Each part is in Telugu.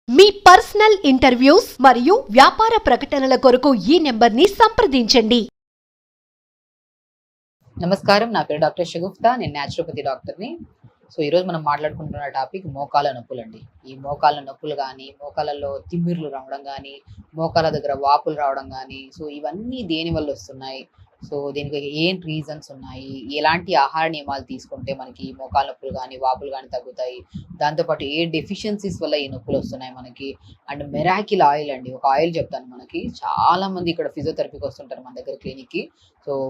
మీ పర్సనల్ ఇంటర్వ్యూస్ మరియు వ్యాపార ప్రకటనల కొరకు ఈ నెంబర్ని సంప్రదించండి. నమస్కారం, నా పేరు డాక్టర్ షగుఫ్తా. నేను న్యాచురోపతి డాక్టర్ని. ఈరోజు మనం మాట్లాడుకుంటున్న టాపిక్ మోకాల నొప్పులు అండి. ఈ మోకాల నొప్పులు కానీ, మోకాలలో తిమ్మిర్లు రావడం కానీ, మోకాల దగ్గర వాపులు రావడం కానీ, ఇవన్నీ దేని వల్ల వస్తున్నాయి? దీనికి ఏం రీజన్స్ ఉన్నాయి? ఎలాంటి ఆహార నియమాలు తీసుకుంటే మనకి మోకాల నొప్పులు కానీ, వాపులు కానీ తగ్గుతాయి? దాంతోపాటు ఏ డెఫిషియన్సీస్ వల్ల ఈ నొప్పులు వస్తున్నాయి మనకి? అండ్ మెరాకిల్ ఆయిల్ అండి, ఒక ఆయిల్ చెప్తాను. మనకి చాలా మంది ఇక్కడ ఫిజియోథెరపీకి వస్తుంటారు మన దగ్గర క్లినిక్కి.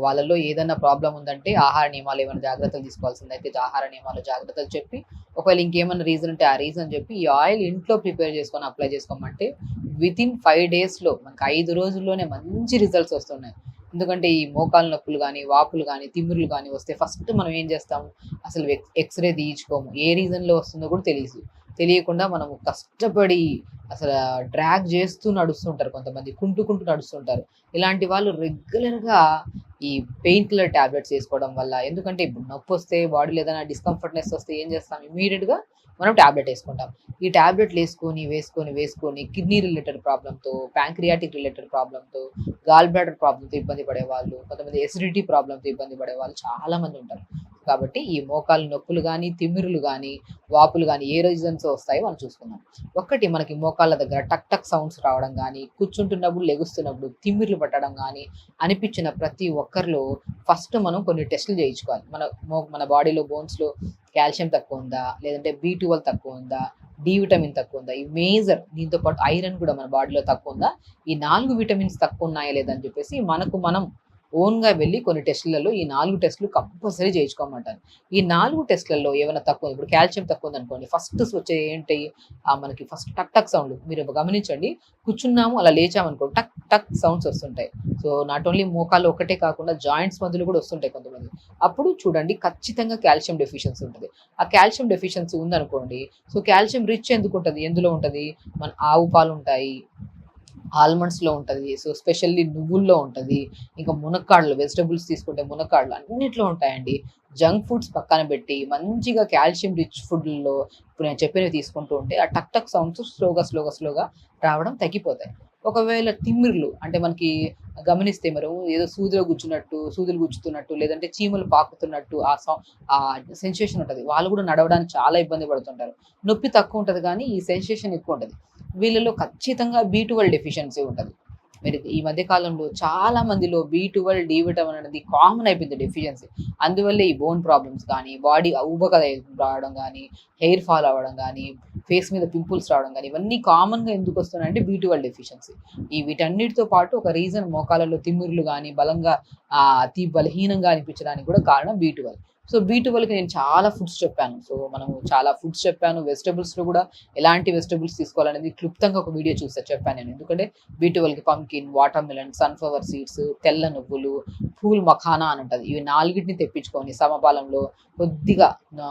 వాళ్ళలో ఏదైనా ప్రాబ్లం ఉందంటే ఆహార నియమాలు ఏమైనా జాగ్రత్తలు తీసుకోవాల్సిందైతే ఆహార నియమాలు జాగ్రత్తలు చెప్పి, ఒకవేళ ఇంకేమైనా రీజన్ ఉంటే ఆ రీజన్ చెప్పి ఈ ఆయిల్ ఇంట్లో ప్రిపేర్ చేసుకొని అప్లై చేసుకోమంటే వితిన్ 5 డేస్లో మనకి 5 రోజుల్లోనే మంచి రిజల్ట్స్ వస్తున్నాయి. ఎందుకంటే ఈ మోకాలు నొప్పులు కానీ, వాపులు కానీ, తిమ్మిర్లు కానీ వస్తే ఫస్ట్ మనం ఏం చేస్తాము? అసలు ఎక్స్రే తీయించుకోము. ఏ రీజన్లో వస్తుందో కూడా తెలియకుండా మనము కష్టపడి అసలు డ్రాగ్ చేస్తూ నడుస్తుంటారు. కొంతమంది కుంటూ నడుస్తుంటారు. ఇలాంటి వాళ్ళు రెగ్యులర్గా ఈ పెయిన్ కిల్లర్ ట్యాబ్లెట్స్ వేసుకోవడం వల్ల, ఎందుకంటే ఇప్పుడు నొప్పి వస్తే, బాడీలో ఏదైనా డిస్కంఫర్ట్నెస్ వస్తే ఏం చేస్తాం? ఇమీడియట్గా మనం ట్యాబ్లెట్ వేసుకుంటాం. ఈ ట్యాబ్లెట్లు వేసుకొని కిడ్నీ రిలేటెడ్ ప్రాబ్లంతో, ప్యాంక్రియాటిక్ రిలేటెడ్ ప్రాబ్లంతో, గాల్ బ్లాడర్ ప్రాబ్లంతో ఇబ్బంది పడేవాళ్ళు, కొంతమంది ఎసిడిటీ ప్రాబ్లంతో ఇబ్బంది పడేవాళ్ళు చాలా మంది ఉంటారు. కాబట్టి ఈ మోకాలు నొప్పులు కానీ, తిమ్మిరులు కానీ, వాపులు కానీ ఏ రీజన్స్ వస్తాయో మనం చూసుకుందాం. ఒకటి, మనకి మోకాళ్ళ దగ్గర టక్ టక్ సౌండ్స్ రావడం కానీ, కూర్చుంటున్నప్పుడు లెగుస్తున్నప్పుడు తిమ్మిర్లు పట్టడం కానీ అనిపించిన ప్రతి ఒక్కరిలో ఫస్ట్ మనం కొన్ని టెస్టులు చేయించుకోవాలి. మన బాడీలో బోన్స్లో కాల్షియం తక్కువ ఉందా, లేదంటే B12 తక్కువ ఉందా, డి విటమిన్ తక్కువ ఉందా, ఈ మేజర్. దీంతో పాటు ఐరన్ కూడా మన బాడీలో తక్కువ ఉందా, ఈ 4 విటమిన్స్ తక్కువ ఉన్నాయా లేదని చెప్పేసి మనం ఓన్గా వెళ్ళి కొన్ని టెస్టులలో ఈ 4 టెస్టులు కంపల్సరీ చేయించుకోమంటారు. ఈ 4 టెస్టులలో ఏమైనా తక్కువ, ఇప్పుడు కాల్షియం తక్కువ ఉందనుకోండి, ఫస్ట్ వచ్చే ఏంటి? మనకి ఫస్ట్ టక్ టక్ సౌండ్. మీరు గమనించండి, కూర్చున్నాము అలా లేచామనుకో టక్ టక్ సౌండ్స్ వస్తుంటాయి. నాట్ ఓన్లీ మోకాలు ఒకటే కాకుండా జాయింట్స్ మధ్యలో కూడా వస్తుంటాయి కొంతమంది. అప్పుడు చూడండి, ఖచ్చితంగా కాల్షియం డెఫిషియన్సీ ఉంటుంది. ఆ కాల్షియం డెఫిషియన్సీ ఉందనుకోండి, కాల్షియం రిచ్ ఎందుకు ఉంటుంది? ఎందులో ఉంటుంది? మన ఆవు పాలు ఉంటాయి, ఆల్మండ్స్లో ఉంటుంది, స్పెషల్లీ నువ్వుల్లో ఉంటుంది, ఇంకా మునక్కాడలు, వెజిటబుల్స్ తీసుకుంటే మునక్కాడలు అన్నిట్లో ఉంటాయండి. జంక్ ఫుడ్స్ పక్కన పెట్టి మంచిగా కాల్షియం రిచ్ ఫుడ్లలో ఇప్పుడు నేను చెప్పినవి తీసుకుంటూ ఉంటే ఆ టక్ టక్ సౌండ్స్ స్లోగా రావడం తగ్గిపోతాయి. ఒకవేళ తిమ్మిర్లు అంటే మనకి గమనిస్తే మరి ఏదో సూదులు గుచ్చుతున్నట్టు, లేదంటే చీమలు పాకుతున్నట్టు ఆ సెన్సేషన్ ఉంటుంది. వాళ్ళు కూడా నడవడానికి చాలా ఇబ్బంది పడుతుంటారు. నొప్పి తక్కువ ఉంటుంది కానీ ఈ సెన్సేషన్ ఎక్కువ ఉంటుంది. వీళ్ళలో ఖచ్చితంగా B12 డెఫిషియన్సీ ఉంటుంది. మీరు ఈ మధ్య కాలంలో చాలా మందిలో B12, డి విటమిన్ అనేది కామన్ అయిపోయింది డెఫిషియన్సీ. అందువల్లే ఈ బోన్ ప్రాబ్లమ్స్ కానీ, బాడీ ఊబక రావడం కానీ, హెయిర్ ఫాల్ అవ్వడం కానీ, ఫేస్ మీద పింపుల్స్ రావడం కానీ, ఇవన్నీ కామన్గా ఎందుకు వస్తున్నాయంటే B12 డెఫిషియన్సీ. వీటన్నిటితో పాటు ఒక రీజన్ మోకాలలో తిమ్మిర్లు కానీ, బలంగా అతి బలహీనంగా అనిపించడానికి కూడా కారణం B12. B12కి నేను చాలా ఫుడ్స్ చెప్పాను. మనము చాలా ఫుడ్స్ చెప్పాను. వెజిటబుల్స్లో కూడా ఎలాంటి వెజిటబుల్స్ తీసుకోవాలనేది క్లుప్తంగా ఒక వీడియో చెప్పాను నేను. ఎందుకంటే B12కి pumpkin, watermelon, sunflower seeds, తెల్ల నువ్వులు, పూల్ మఖానా అని ఉంటుంది. ఇవి 4టిని తెప్పించుకొని సమపాలంలో కొద్దిగా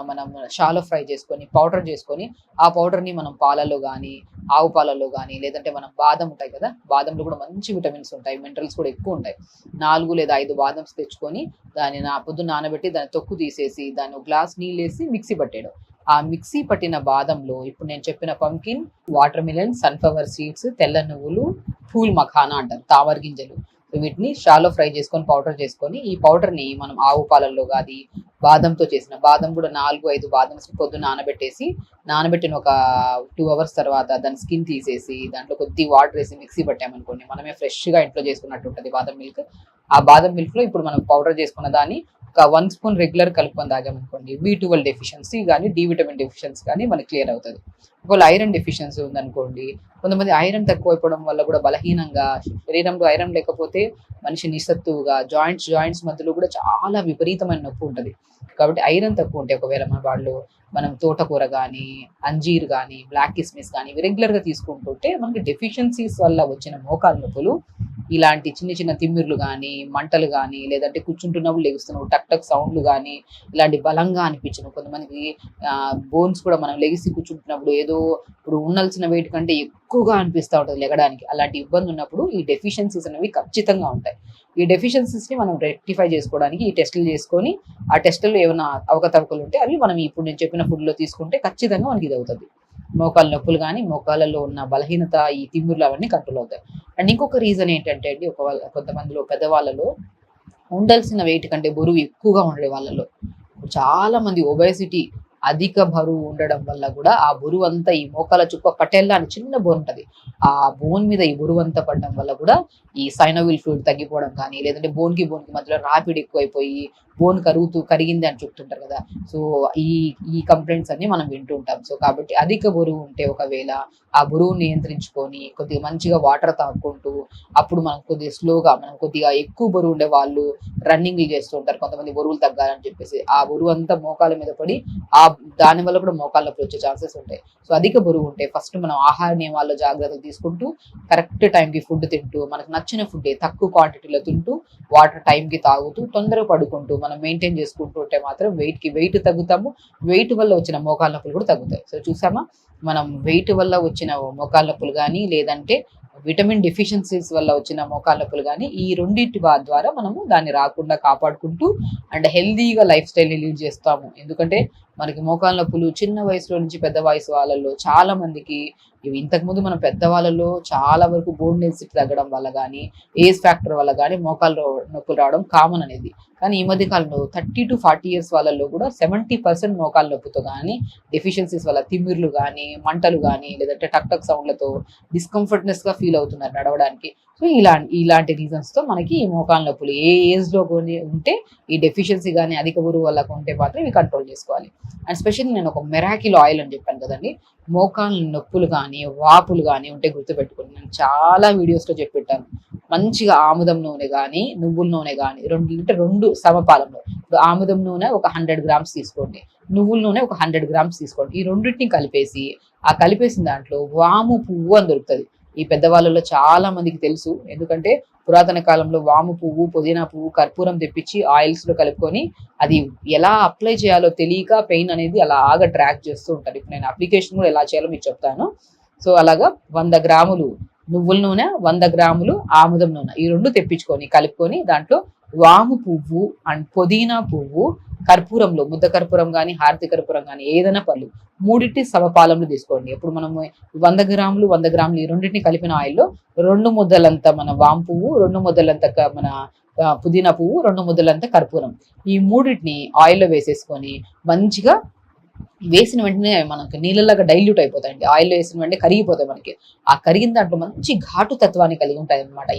మనం షాలో ఫ్రై చేసుకొని పౌడర్ చేసుకొని, ఆ పౌడర్ని మనం పాలలో కానీ, ఆవు పాలలో కానీ, లేదంటే మనం బాదం ఉంటాయి కదా, బాదంలో కూడా మంచి విటమిన్స్ ఉంటాయి, మినరల్స్ కూడా ఎక్కువ ఉంటాయి. 4 లేదా 5 బాదమ్స్ తెచ్చుకొని దాన్ని పొద్దున్న నానబెట్టి దాన్ని తొక్కు తీసేసి దాన్ని ఒక గ్లాస్ నీళ్ళు వేసి మిక్సీ పట్టేయడం. ఆ మిక్సీ పట్టిన బాదంలో ఇప్పుడు నేను చెప్పిన pumpkin, watermelon, sunflower seeds, తెల్ల నువ్వులు, పూల్ మఖానా అంటారు, తామర గింజలు, వీటిని షాలో ఫ్రై చేసుకొని పౌడర్ చేసుకొని, ఈ పౌడర్ని మనం ఆవు పాలల్లో కానీ, బాదంతో చేసిన బాదం కూడా 4-5 బాదమ్స్ పొద్దున్న నానబెట్టిన ఒక 2 అవర్స్ తర్వాత దాని స్కిన్ తీసేసి దాంట్లో కొద్ది వాటర్ వేసి మిక్సీ పట్టామనుకోండి, మనమే ఫ్రెష్గా ఇంట్లో చేసుకున్నట్టు ఉంటుంది బాదం మిల్క్. ఆ బాదం మిల్క్లో ఇప్పుడు మనం పౌడర్ చేసుకున్న దాన్ని ఒక 1 స్పూన్ రెగ్యులర్ కలుపుకొని తాగామనుకోండి, B12 డెఫిషియన్సీ కానీ, డి విటమిన్ డెఫిషియన్సీ కానీ మనకి క్లియర్ అవుతుంది. ఒకవేళ ఐరన్ డెఫిషియన్సీ ఉందనుకోండి, కొంతమంది ఐరన్ తక్కువ అయిపోవడం వల్ల కూడా బలహీనంగా, శరీరంలో ఐరన్ లేకపోతే మనిషి నిస్సత్తువుగా, జాయింట్స్ మధ్యలో కూడా చాలా విపరీతమైన నొప్పి ఉంటుంది. కాబట్టి ఐరన్ తక్కువ ఉంటే ఒకవేళ మన వాళ్ళు మనం తోటకూర కానీ, అంజీర్ కానీ, బ్లాక్ కిస్మిస్ కానీ ఇవి రెగ్యులర్గా తీసుకుంటుంటే మనకి డెఫిషియన్సీస్ వల్ల వచ్చిన మోకాలు నొప్పులు, ఇలాంటి చిన్న తిమ్మిర్లు కానీ, మంటలు కానీ, లేదంటే కూర్చుంటున్నప్పుడు లెగుస్తున్నప్పుడు టక్ టక్ సౌండ్లు కానీ, ఇలాంటి బలంగా అనిపించిన కొంతమందికి బోన్స్ కూడా మనం లెగిసి కూర్చుంటున్నప్పుడు ఏదో ఇప్పుడు ఉండాల్సిన వెయిట్ కంటే ఎక్కువగా అనిపిస్తూ ఉంటుంది లెగడానికి. అలాంటి ఇబ్బంది ఉన్నప్పుడు ఈ డెఫిషియన్సీస్ అనేవి ఖచ్చితంగా ఉంటాయి. ఈ డెఫిషియన్సీస్ని మనం రెక్టిఫై చేసుకోవడానికి ఈ టెస్టులు చేసుకొని, ఆ టెస్టుల్లో ఏమైనా అవకతవకలు ఉంటే అవి మనం ఇప్పుడు నేను చెప్పిన ఫుడ్లో తీసుకుంటే ఖచ్చితంగా మనకి ఇది అవుతుంది. మోకాలు నొప్పులు కానీ మోకాళ్ళలో ఉన్న బలహీనత, ఈ తిమ్మిర్లు అవన్నీ కంట్రోల్ అవుతాయి. అండ్ ఇంకొక రీజన్ ఏంటంటే అండి, కొంతమందిలో పెద్దవాళ్ళలో ఉండాల్సిన వెయిట్ కంటే బరువు ఎక్కువగా ఉండే వాళ్ళలో చాలా మంది ఒబేసిటీ, అధిక బరువు ఉండడం వల్ల కూడా ఆ బరువు అంతా ఈ మోకాల చుక్క పటేల్లా అని చిన్న బోన్ ఉంటది, ఆ బోన్ మీద ఈ బరువు అంతా పడడం వల్ల కూడా ఈ సైనోవిల్ ఫ్లూయిడ్ తగ్గిపోవడం కానీ, లేదంటే బోన్ కి మధ్యలో రాపిడ్ ఎక్కువైపోయి బోన్ కరిగింది అని చెప్తుంటారు కదా. సో ఈ ఈ కంప్లైంట్స్ అన్ని మనం వింటూ ఉంటాం. సో కాబట్టి అధిక బరువు ఉంటే ఒకవేళ ఆ బరువును నియంత్రించుకొని కొద్దిగా మంచిగా వాటర్ తాగుకుంటూ, అప్పుడు మనం కొద్దిగా ఎక్కువ బరువు ఉండే వాళ్ళు రన్నింగ్ చేస్తూ ఉంటారు, కొంతమంది బరువులు తగ్గాలని చెప్పేసి ఆ బరువు అంతా మోకాల మీద పడి దాని వల్ల కూడా మోకాళ్ళ నొప్పి వచ్చే ఛాన్సెస్ ఉంటాయి. సో అధిక బరువు ఉంటే ఫస్ట్ మనం ఆహార నియమాల్లో జాగ్రత్తలు తీసుకుంటూ, కరెక్ట్ టైంకి ఫుడ్ తింటూ, మనకు నచ్చిన ఫుడ్ తక్కువ క్వాంటిటీలో తింటూ, వాటర్ టైంకి తాగుతూ, తొందరగా పడుకుంటూ మనం మెయింటైన్ చేసుకుంటూ ఉంటే మాత్రం వెయిట్ తగ్గుతాము. వెయిట్ వల్ల వచ్చిన మోకాళ్ళ నొప్పులు కూడా తగ్గుతాయి. సో చూసామా, మనం వెయిట్ వల్ల వచ్చిన మోకాళ్ళ నొప్పులు కానీ, లేదంటే విటమిన్ డెఫిషియన్సీస్ వల్ల వచ్చిన మోకాళ్ళ నొప్పులు కానీ, ఈ రెండింటి ద్వారా మనము దాన్ని రాకుండా కాపాడుకుంటూ అండ్ హెల్దీగా లైఫ్ స్టైల్ని లీడ్ చేస్తాము. ఎందుకంటే మనకి మోకాళ్ళ నొప్పులు చిన్న వయసులో నుంచి పెద్ద వయసు వాళ్ళల్లో చాలా మందికి ఇవి ఇంతకుముందు మన పెద్దవాళ్ళలో చాలా వరకు బోన్ డెన్సిటీ తగ్గడం వల్ల కానీ, ఏజ్ ఫ్యాక్టర్ వల్ల కానీ మోకాళ్ళ నొప్పులు రావడం కామన్ అనేది. కానీ ఈ మధ్య కాలంలో 30 to 40 years వాళ్ళల్లో కూడా 70% మోకాళ్ళ నొప్పితో కానీ, డెఫిషియన్సీస్ వల్ల తిమ్మిర్లు కానీ, మంటలు కానీ, లేదంటే టక్ సౌండ్లతో డిస్కంఫర్ట్నెస్ గా ఫీల్ అవుతున్నారు నడవడానికి. సో ఇలాంటి రీజన్స్ తో మనకి ఈ మోకాళ్ళ నొప్పులు ఏ ఏజ్ లో ఉంటే, ఈ డెఫిషియన్సీ కానీ అధిక బరువు వల్ల ఉంటే మాత్రం ఇవి కంట్రోల్ చేసుకోవాలి. అండ్ స్పెషల్లీ నేను ఒక మెరాకిల్ ఆయిల్ అని చెప్పాను కదండి, మోకాళ్ళ నొప్పులు కానీ వాపులు కానీ ఉంటే గుర్తుపెట్టుకోండి, నేను చాలా వీడియోస్లో చెప్పిట్టాను. మంచిగా ఆముదం నూనె కానీ, నువ్వుల నూనె కానీ రెండు సమపాలంలో, ఇప్పుడు ఆముదం నూనె ఒక 100 grams తీసుకోండి, నువ్వుల నూనె ఒక 100 grams తీసుకోండి. ఈ రెండింటిని కలిపేసి, ఆ కలిపేసిన దాంట్లో వాము పువ్వు అని దొరుకుతుంది. ఈ పెద్దవాళ్ళలో చాలా మందికి తెలుసు, ఎందుకంటే పురాతన కాలంలో వాము పువ్వు, పుదీనా పువ్వు, కర్పూరం తెప్పించి ఆయిల్స్ లో కలుపుకొని అది ఎలా అప్లై చేయాలో తెలియక పెయిన్ అనేది అలాగా ట్రాక్ చేస్తూ ఉంటారు. ఇప్పుడు నేను అప్లికేషన్ కూడా ఎలా చేయాలో మీకు చెప్తాను. సో అలాగా 100 grams నువ్వుల నూనె, 100 grams ఆముదం నూనె, ఈ రెండు తెప్పించుకొని కలుపుకొని దాంట్లో వాము పువ్వు అండ్ పుదీనా పువ్వు, కర్పూరంలో ముద్ద కర్పూరం కానీ, హారతి కర్పూరం కానీ, ఏదైనా పళ్ళు మూడింటి సమపాలంలో తీసుకోండి. ఇప్పుడు మనము 100 grams ఈ రెండింటిని కలిపిన ఆయిల్లో 2 ముద్దలంతా మన వాము పువ్వు, 2 ముద్దలంతా మన పుదీనా పువ్వు, 2 ముద్దలంతా కర్పూరం, ఈ మూడింటిని ఆయిల్లో వేసేసుకొని మంచిగా వేసిన వెంటనే మనకి నీళ్ళలాగా డైల్యూట్ అయిపోతాయండి. ఆయిల్ వేసిన వెంటనే కరిగిపోతాయి. మనకి ఆ కరిగిన దాంట్లో మంచి ఘాటు తత్వాన్ని కలిగి ఉంటాయి అనమాట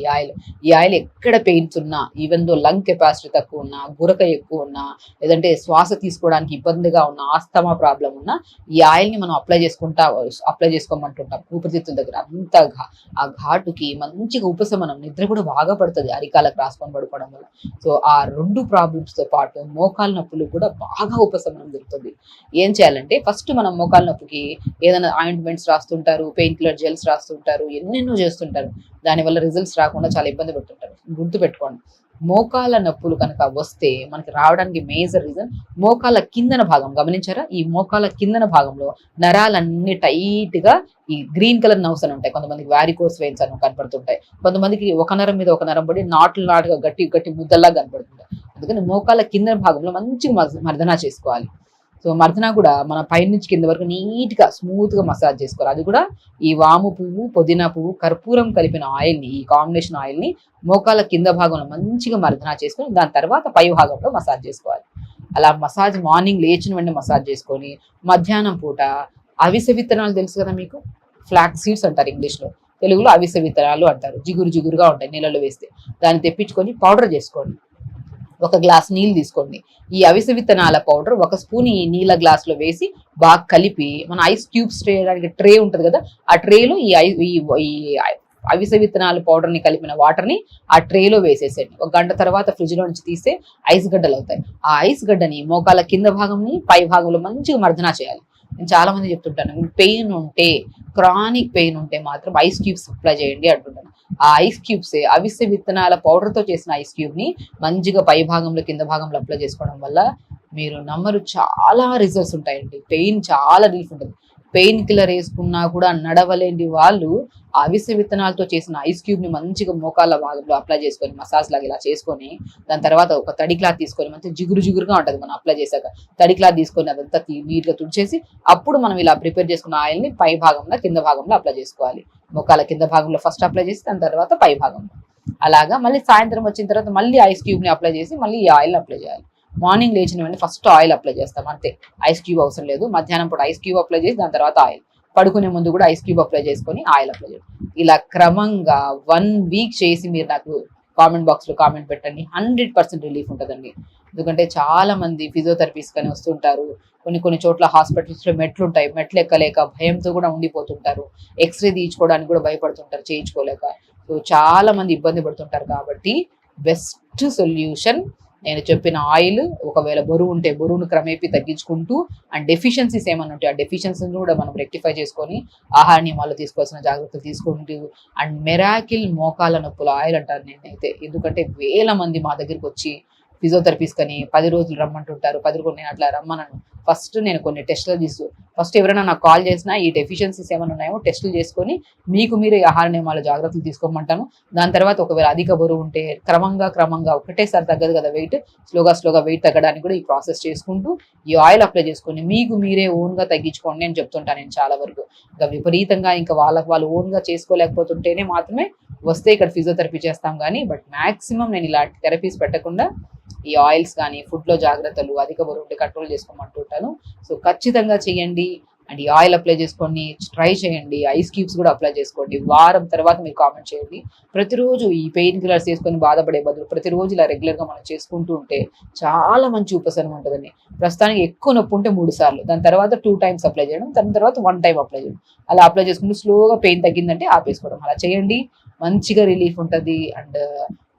ఈ ఆయిల్ ఎక్కడ పెయిన్స్ ఉన్నా, ఈవెన్ దో లంగ్ కెపాసిటీ తక్కువ ఉన్నా, గురక ఎక్కువ ఉన్నా, లేదంటే శ్వాస తీసుకోవడానికి ఇబ్బందిగా ఉన్న, ఆస్తమా ప్రాబ్లం ఉన్నా, ఈ ఆయిల్ ని మనం అప్లై చేసుకోమంటుంటాం ఊపిరితిత్తుల దగ్గర. అంత ఆ ఘాటుకి మంచిగా ఉపశమనం, నిద్ర కూడా బాగా పడుతుంది అరికాలకు రాసుకొని పడుకోవడం వల్ల. సో ఆ 2 ప్రాబ్లమ్స్ తో పాటు మోకాళ్ళ నొప్పులు కూడా బాగా ఉపశమనం దొరుకుతుంది. ఏం చేయాలంటే ఫస్ట్ మనం మోకాళ్ళ నొప్పికి ఏదైనా ఆయింట్మెంట్స్ రాస్తుంటారు, పెయిన్ కిల్లర్ జెల్స్ రాస్తుంటారు, ఎన్నెన్నో చేస్తుంటారు. దానివల్ల రిజల్ట్స్ రాకుండా చాలా ఇబ్బంది పెడుతుంటారు. గుర్తుపెట్టుకోండి, మోకాళ్ళ నొప్పులు కనుక వస్తే మనకి రావడానికి మేజర్ రీజన్ మోకాళ్ళ కిందన భాగం. గమనించారా, ఈ మోకాళ్ళ కిందన భాగంలో నరాలన్నీ టైట్ గా ఈ గ్రీన్ కలర్ నర్వ్స్ అని ఉంటాయి. కొంతమందికి వారికోస్ వెయిన్స్ అని కనపడుతుంటాయి, కొంతమందికి ఒక నరం మీద ఒక నరం పడి నాటుగా గట్టి ముద్దల్లా కనపడుతుంటాయి. అందుకని మోకాళ్ళ కిందన భాగంలో మంచిగా మర్దన చేసుకోవాలి. సో మర్దన కూడా మన పై నుంచి కింద వరకు నీట్ గా స్మూత్ గా మసాజ్ చేసుకోవాలి. అది కూడా ఈ వాము పువ్వు, పుదీనా పువ్వు, కర్పూరం కలిపిన ఆయిల్ ని, ఈ కాంబినేషన్ ఆయిల్ ని మోకాళ్ళ కింద భాగంలో మంచిగా మర్దన చేసుకొని దాని తర్వాత పై భాగంలో మసాజ్ చేసుకోవాలి. అలా మసాజ్ మార్నింగ్ లేచిన వెంటనే మసాజ్ చేసుకొని, మధ్యాహ్నం పూట అవిసె విత్తనాలు తెలుసు కదా మీకు, ఫ్లాక్స్ సీడ్స్ అంటారు ఇంగ్లీష్ లో, తెలుగులో అవిసె విత్తనాలు అంటారు. జిగురుగా ఉంటాయి నీళ్ళలో వేస్తే. దాన్ని తెప్పించుకొని పౌడర్ చేసుకోండి. 1 గ్లాస్ నీళ్ళు తీసుకోండి. ఈ అవిసె విత్తనాల పౌడర్ 1 స్పూన్ ఈ నీళ్ళ గ్లాస్ లో వేసి బాగా కలిపి, మన ఐస్ క్యూబ్స్ ట్రే ఉంటది కదా, ఆ ట్రేలో ఈ అవిసె విత్తనాల పౌడర్ ని కలిపిన వాటర్ ని ఆ ట్రేలో వేసేసేయండి. 1 గంట తర్వాత ఫ్రిడ్జ్ లో నుంచి తీస్తే ఐస్ గడ్డలు అవుతాయి. ఆ ఐస్ గడ్డని మోకాళ్ళ కింద భాగంని పై భాగంలో మంచిగా మర్దన చేయాలి. నేను చాలా మంది చెప్తుంటాను, పెయిన్ ఉంటే, క్రానిక్ పెయిన్ ఉంటే మాత్రం ఐస్ క్యూబ్స్ అప్లై చేయండి అంటుంటాను. ఆ ఐస్ క్యూబ్స్ అవిసె విత్తనాల పౌడర్ తో చేసిన ఐస్ క్యూబ్ ని మంచిగా పై భాగంలో కింద భాగంలో అప్లై చేసుకోవడం వల్ల మీరు నమ్మరు, చాలా రిజల్ట్స్ ఉంటాయండి. పెయిన్ చాలా రిలీఫ్ ఉంటుంది. పెయిన్ కిల్లర్ వేసుకున్నా కూడా నడవలేని వాళ్ళు అవిసె విత్తనాలతో చేసిన ఐస్ క్యూబ్ ని మంచిగా మోకాళ్ళ భాగంలో అప్లై చేసుకొని మసాజ్ లాగా ఇలా చేసుకొని దాని తర్వాత ఒక తడి క్లాత్ తీసుకొని మంచి జిగురుగా ఉంటది మనం అప్లై చేశాక. తడి క్లాత్ తీసుకొని అదంతా నీట్ గా తుడిచేసి అప్పుడు మనం ఇలా ప్రిపేర్ చేసుకున్న ఆయిల్ ని పై భాగంలో కింద భాగంలో అప్లై చేసుకోవాలి. మోకాళ్ళ కింద భాగంలో ఫస్ట్ అప్లై చేసి దాని తర్వాత పై భాగంలో. అలాగా మళ్ళీ సాయంత్రం వచ్చిన తర్వాత మళ్ళీ ఐస్ క్యూబ్ ని అప్లై చేసి మళ్ళీ ఈ ఆయిల్ అప్లై చేయాలి. మార్నింగ్ లేచిన వెంటనే ఫస్ట్ ఆయిల్ అప్లై చేస్తాం అంతే, ఐస్ క్యూబ్ అవసరం లేదు. మధ్యాహ్నం పూట ఐస్ క్యూబ్ అప్లై చేసి దాని తర్వాత ఆయిల్, పడుకునే ముందు కూడా ఐస్ క్యూబ్ అప్లై చేసుకొని ఆయిల్ అప్లై చేయండి. ఇలా క్రమంగా 1 వీక్ చేసి మీరు నాకు కామెంట్ బాక్స్ లో కామెంట్ పెట్టండి. 100% రిలీఫ్ ఉంటుందండి. ఎందుకంటే చాలా మంది ఫిజియోథెరపీస్ కానీ వస్తుంటారు. కొన్ని చోట్ల హాస్పిటల్స్ లో మెట్లు ఉంటాయి, మెట్లు ఎక్కలేక భయంతో కూడా ఉండిపోతుంటారు. ఎక్స్రే తీయించుకోవడానికి కూడా భయపడుతుంటారు చేయించుకోలేక. సో చాలా మంది ఇబ్బంది పడుతుంటారు. కాబట్టి బెస్ట్ సొల్యూషన్ నేను చెప్పిన ఆయిల్. ఒకవేళ బరువు ఉంటే బరువును క్రమేపీ తగ్గించుకుంటూ అండ్ డెఫిషియన్సీస్ ఏమన్నా ఉంటే ఆ డెఫిషియన్సీని కూడా మనం రెక్టిఫై చేసుకొని ఆహార నియమాలు తీసుకోవాల్సిన జాగ్రత్తలు తీసుకుంటూ అండ్ మెరాకిల్ మోకాల నొప్పుల ఆయిల్ అంటారు నేనైతే. ఎందుకంటే వేల మంది మా దగ్గరికి వచ్చి ఫిజియోథెరపీస్ కానీ 10 రోజులు రమ్మంటుంటారు. 10 రోజులు నేను అట్లా రమ్మనను. ఫస్ట్ నేను కొన్ని టెస్టులు ఫస్ట్ ఎవరైనా నాకు కాల్ చేసినా ఈ డెఫిషియన్సీస్ ఏమైనా ఉన్నాయో టెస్టులు చేసుకొని మీకు మీరు ఆహార నియమాల జాగ్రత్తలు తీసుకోమంటాను. దాని తర్వాత ఒకవేళ అధిక బరువు ఉంటే క్రమంగా ఒకటేసారి తగ్గదు కదా వెయిట్, స్లోగా వెయిట్ తగ్గడానికి కూడా ఈ ప్రాసెస్ చేసుకుంటూ ఈ ఆయిల్ అప్లై చేసుకొని మీకు మీరే ఓన్గా తగ్గించుకోండి అని చెప్తుంటాను నేను చాలా వరకు. ఇంకా విపరీతంగా ఇంకా వాళ్ళు ఓన్గా చేసుకోలేకపోతుంటేనే మాత్రమే వస్తే ఇక్కడ ఫిజియోథెరపీ చేస్తాం కానీ బట్ మాక్సిమం నేను ఇలాంటి థెరపీస్ పెట్టకుండా ఈ ఆయిల్స్ కానీ ఫుడ్ లో జాగ్రత్తలు అధిక బరువు కంట్రోల్ చేసుకోమంటుంటాను. సో ఖచ్చితంగా చేయండి అండ్ ఈ ఆయిల్ అప్లై చేసుకొని ట్రై చేయండి. ఐస్ క్యూబ్స్ కూడా అప్లై చేసుకోండి. వారం తర్వాత మీరు కామెంట్ చేయండి. ప్రతిరోజు ఈ పెయిన్ కిల్లర్స్ వేసుకొని బాధపడే బదులు ప్రతిరోజు ఇలా రెగ్యులర్ గా మనం చేసుకుంటూ ఉంటే చాలా మంచి ఉపశమనం ఉంటుందండి. ప్రస్తుతానికి ఎక్కువ నొప్పి ఉంటే 3 సార్లు, దాని తర్వాత 2 టైమ్స్ అప్లై చేయడం, దాని తర్వాత 1 టైం అప్లై చేయడం. అలా అప్లై చేసుకుంటూ స్లోగా పెయిన్ తగ్గిందంటే ఆపేసుకోవడం. అలా చేయండి, మంచిగా రిలీఫ్ ఉంటుంది. అండ్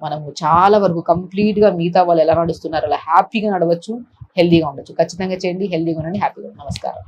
మనము చాలా వరకు కంప్లీట్ గా మిగతా వాళ్ళు ఎలా నడుస్తున్నారు అలా హ్యాపీగా నడవచ్చు, హెల్దీగా ఉండొచ్చు. ఖచ్చితంగా చేయండి, హెల్దీగా ఉండండి, హ్యాపీగా ఉండండి. నమస్కారం.